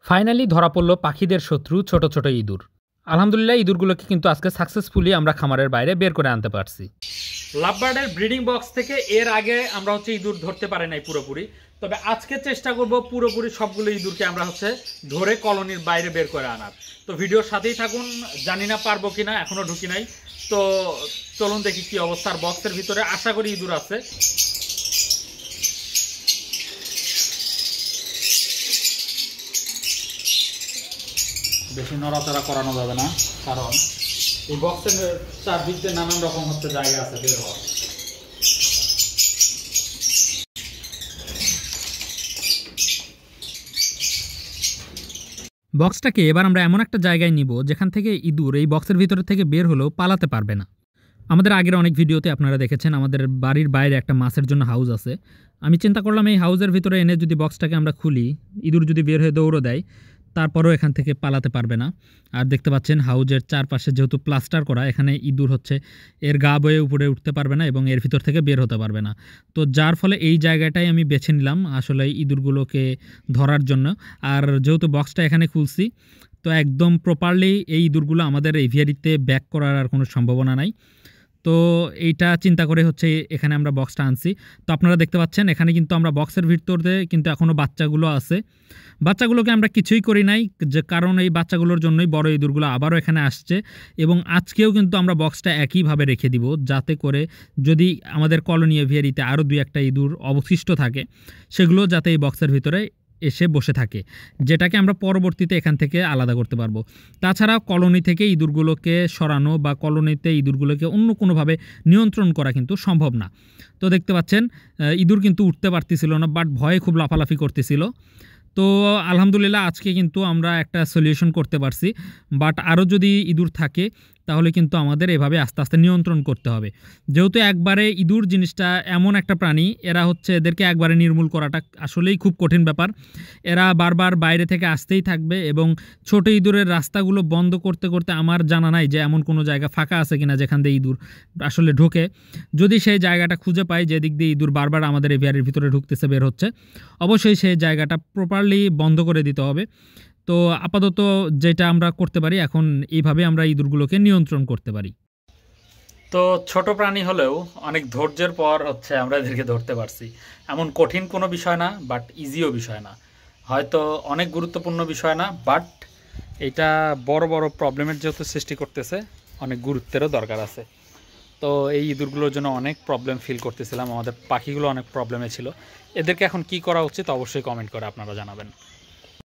Finally ধরা পড়ল পাখিদের শত্রু ছোট ছোট ইঁদুর। আলহামদুলিল্লাহ ইঁদুরগুলোকে কিন্তু আজকে সাকসেসফুলি আমরা খামারের বাইরে বের করে আনতে পারছি। লাভবার্ডের ব্রিডিং বক্স থেকে এর আগে আমরা ইঁদুর ধরতে পারি নাই পুরোপুরি, তবে আজকে চেষ্টা করব পুরোপুরি সবগুলো ইঁদুরকে আমরা ধরে কলোনির বাইরে বের করে আনার। তো ভিডিওর সাথেই থাকুন, জানি না পারবো কিনা, এখনো ঢুকি নাই। তো চলুন দেখি কি অবস্থার বক্সের ভিতরে। আশা করি ইঁদুর আছে। বেশি নড়াচড়া করানো যাবে না, কারণ এই বক্সের চারদিক দিয়ে নানান রকম জায়গা আছে বের হওয়ার। বক্সটাকে এবার আমরা এমন একটা জায়গায় নিব যেখান থেকে ইঁদুর এই বক্সের ভিতরে থেকে বের হলেও পালাতে পারবে না। আমাদের আগের অনেক ভিডিওতে আপনারা দেখেছেন আমাদের বাড়ির বাইরে একটা মাছের জন্য হাউস আছে। আমি চিন্তা করলাম এই হাউসের ভিতরে এনে যদি বক্সটাকে আমরা খুলি, ইঁদুর যদি বের হয়ে দৌড়ো দেয় তারপরেও এখান থেকে পালাতে পারবে না। আর দেখতে পাচ্ছেন হাউজের চারপাশে যেহেতু প্লাস্টার করা, এখানে ইঁদুর এর গা বয়ে উপরে উঠতে পারবে না এবং এর ভিতর থেকে বের হতে পারবে না। তো যার ফলে এই জায়গাটাই আমি বেছে নিলাম আসলে ইঁদুরগুলোকে ধরার জন্য। আর যেহেতু বক্সটা এখানে খুলছি, তো একদম প্রপারলি এই ইঁদুরগুলো আমাদের এভিয়ারিতে ব্যাক করার আর কোনো সম্ভাবনা নাই। তো এইটা চিন্তা করে এখানে আমরা বক্সটা আনছি। তো আপনারা দেখতে পাচ্ছেন এখানে কিন্তু আমরা বক্সের ভিতরে কিন্তু এখনও বাচ্চাগুলো আছে। বাচ্চাগুলোকে আমরা কিছুই করি নাই, যে কারণ এই বাচ্চাগুলোর জন্যই বড় ইঁদুরগুলো আবারও এখানে আসছে। এবং আজকেও কিন্তু আমরা বক্সটা একইভাবে রেখে দিব, যাতে করে যদি আমাদের কলোনি এভিয়ারিতে আরও 2-1টা ইঁদুর অবশিষ্ট থাকে, সেগুলো যাতে এই বক্সের ভিতরে এসে বসে থাকে, যেটাকে আমরা পরবর্তীতে এখান থেকে আলাদা করতে পারবো। তাছাড়া কলোনি থেকে ইঁদুরগুলোকে সরানো বা কলোনিতে ইঁদুরগুলোকে অন্য কোনোভাবে নিয়ন্ত্রণ করা কিন্তু সম্ভব না। তো দেখতে পাচ্ছেন ইঁদুর কিন্তু উঠতে পারতেছিল না, বাট ভয়ে খুব লাফালাফি করতেছিল। তো আলহামদুলিল্লাহ আজকে কিন্তু আমরা একটা সলিউশন করতে পারছি। বাট আরও যদি ইঁদুর থাকে তাহলে কিন্তু আমাদের এভাবে আস্তে আস্তে নিয়ন্ত্রণ করতে হবে। যেহেতু একবারে ইঁদুর জিনিসটা এমন একটা প্রাণী, এরা এদেরকে একবারে নির্মূল করাটা আসলেই খুব কঠিন ব্যাপার। এরা বারবার বাইরে থেকে আসতেই থাকবে এবং ছোট ইঁদুরের রাস্তাগুলো বন্ধ করতে করতে আমার জানা নাই যে এমন কোনো জায়গা ফাঁকা আছে কিনা যেখান দিয়ে ইঁদুর ঢোকে। যদি সেই জায়গাটা খুঁজে পাই যেদিক দিয়ে ইঁদুর বারবার আমাদের এভিয়ারির ভিতরে ঢুকতেছে, বের হচ্ছে, অবশ্যই সেই জায়গাটা প্রপারলি বন্ধ করে দিতে হবে। তো আপাতত যেটা আমরা করতে পারি এখন, এইভাবে আমরা ইঁদুরগুলোকে নিয়ন্ত্রণ করতে পারি। তো ছোট প্রাণী হলেও অনেক ধৈর্যের পর আমরা এদেরকে ধরতে পারছি। এমন কঠিন কোনো বিষয় না, বাট ইজিও বিষয় না, হয়তো অনেক গুরুত্বপূর্ণ বিষয় না, বাট এটা বড় বড় প্রবলেমের যেহেতু সৃষ্টি করতেছে, অনেক গুরুত্বেরও দরকার আছে। তো এই ইঁদুরগুলোর জন্য অনেক প্রবলেম ফিল করতেছিলাম, আমাদের পাখিগুলো অনেক প্রবলেমে ছিল। এদেরকে এখন কি করা উচিত অবশ্যই কমেন্ট করে আপনারা জানাবেন।